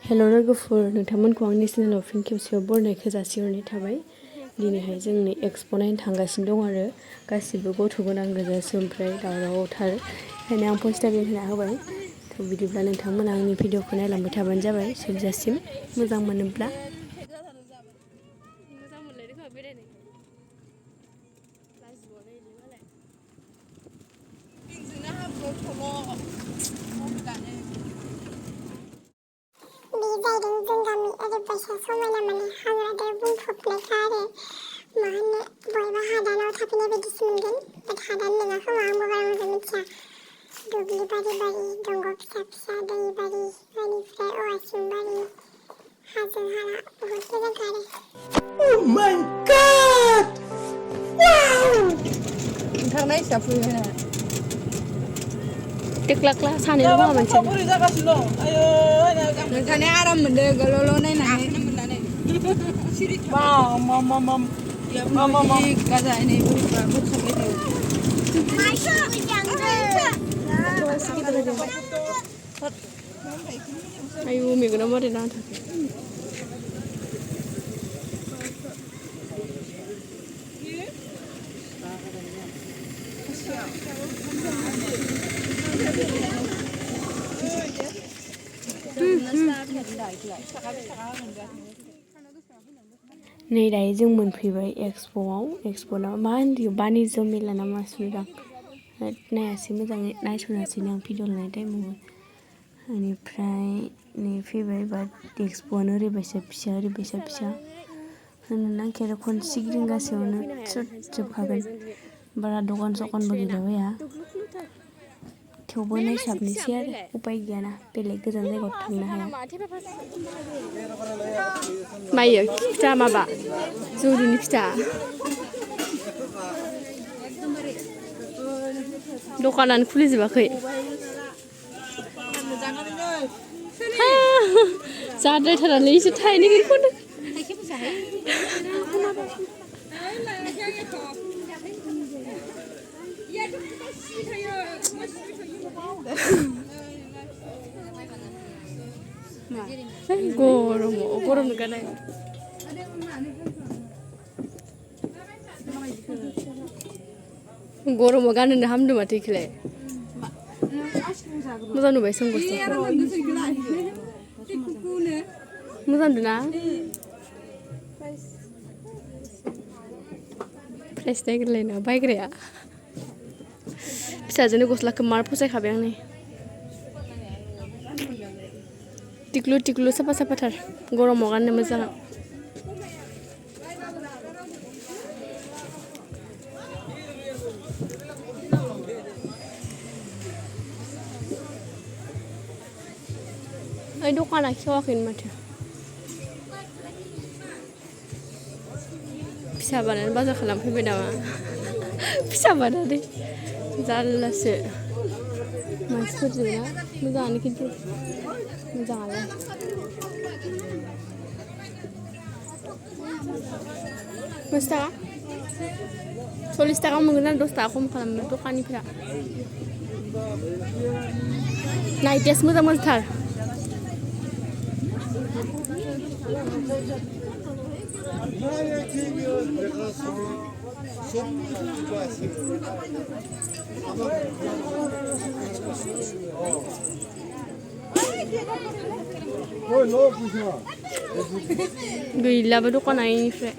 हेल' लोगोफोर नोंथांमोनखौ आंनि चेनेलाव फिन खेबसेयाव बरायनायखौ जासिहरनाय थाबाय। दिनैहाय जोंनि एक्सप' नायनो थांगासिनो दं आरो गासिबो गथ' गोनां गोजासो ओमफ्राय दावरावथार ओंखायनो आं पस्टार होना होबाय। थ' बिदिब्ला नोंथांमोना आंनि भिडिअखौ नायलांबाय थाबानो जाबाय जोबजासिम मोजां मोनोब्ला। जाहैदों जों गामि ओरैबायसा समायना माने हाग्राजों बुंफबनायखा आरो मा होनो बयबो हादानाव थाफैनाय बायदिसो मोनगोन। बाट हादान नङा खोमा आंबो बारा मोजां मिथिया। दुब्लि बारि बारि दंग' फिसा फिसा दै बारि बेनिफ्राय औवासिं बारि हाजो हाला बहुत मोजांखा आरो। Oh my god! Wow! नोंथांना हिसाब फैयो टेक्ला सानैल' दङ मोनसे नोंथांनि आराम मोनदों गोलौल' नायनानै गाजायनाय बोरैबा आयु मेगनाव मारै नांना थाखो नै दायो जों मोनफैबाय एक्सप'आव मा होनदों बानिज्य मेला ना मा सुदां नायासै मोजाङै नायस'नासैनो आं भिडिअ लानाय टाइमावबो बेनिफ्राय नै फैबाय बाट एक्सप'आनो ओरैबायसा फिसा होननो नांखाया खनसे गिदिंगासेयावनो स्रोद जोबखागोन बारा दखान सखानबो गैलाबाया थेवबो नायसाबनोसै आरो उपाय गैयाना बेलेग गोजान जायगायाव थांनो हाया। मायो फिथा माबा जौदुनि फिथा दखानानो खुलिजोबाखै जाद्रायथारालै एसे थाइनैखौनो गरम गानाय गरमाव गानहोनो हामदों माथो इखौलाय मोजां नुबाय सों गस्लाखौ मोजां नुदोंना प्राइस नायग्रोलायना बायग्राया फिसाजोनो गस्लाखौ मार फसायखाबाय आं नै टिक्लु साफाथार गरमाव गाननो मोजां ओइ दखाना खेवाखैनो माथो फिसा बानायनानै बाजार खालामफैबाय नामा फिसा बानायनानै जारलासो मानसिफोरजों ना मोजाङानो खिन्थु मोजाङालाय बेसे थाखा 40 थाखा मोनगोन आरो 10 थाखा खम खालामो दखानिफ्रा नाइटियासो मोजांथार गैलाबो दखाना इनिफ्राय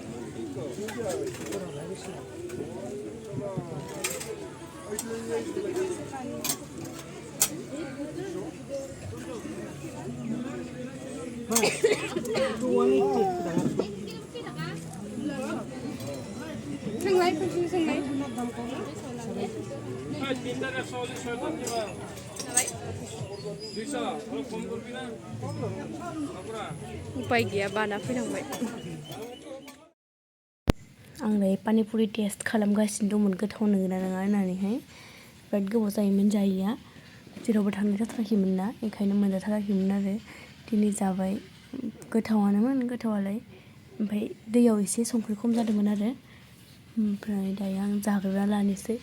उपाय गैया बाना फैनांबाय आं दायो पानिपुरि टेस्ट खालामगासिनो दंमोन गोथाव नंगौना नङा होननानैहाय बिराद गोबाव जायोमोन जायैया जेरावबो थांनाय जाथाराखैमोन ना ओंखायनो मोनजाथाराखैमोन आरो दिनै जाबाय गोथावानोमोन गोथावालाय ओमफ्राय दैयाव एसे संख्रि खम जादोंमोन आरो ओमफ्राय दायो आं जाग्रोना लानोसै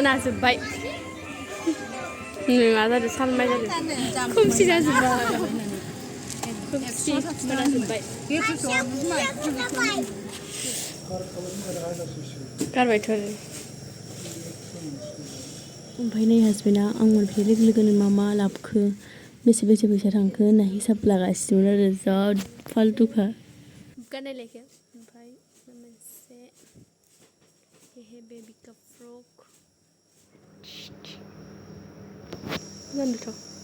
मोनाजोब्बाय नै मा जादों सालमाय जादों खोमसि जाजोब्बाय खोमसि मोनाजोब्बाय गारबायथ' आरो ओमफ्राय नै हासबेन्डआ आं मोनफैनाय लोगो लोगोनो मा मा लाबोखो बेसे फैसा थांखो होनना हिसाब लागासिनोमोन आरो जा फालतुखा गाननायलायखो ओमफ्राय मोनसे बेबि काप फ्रक जानोथ'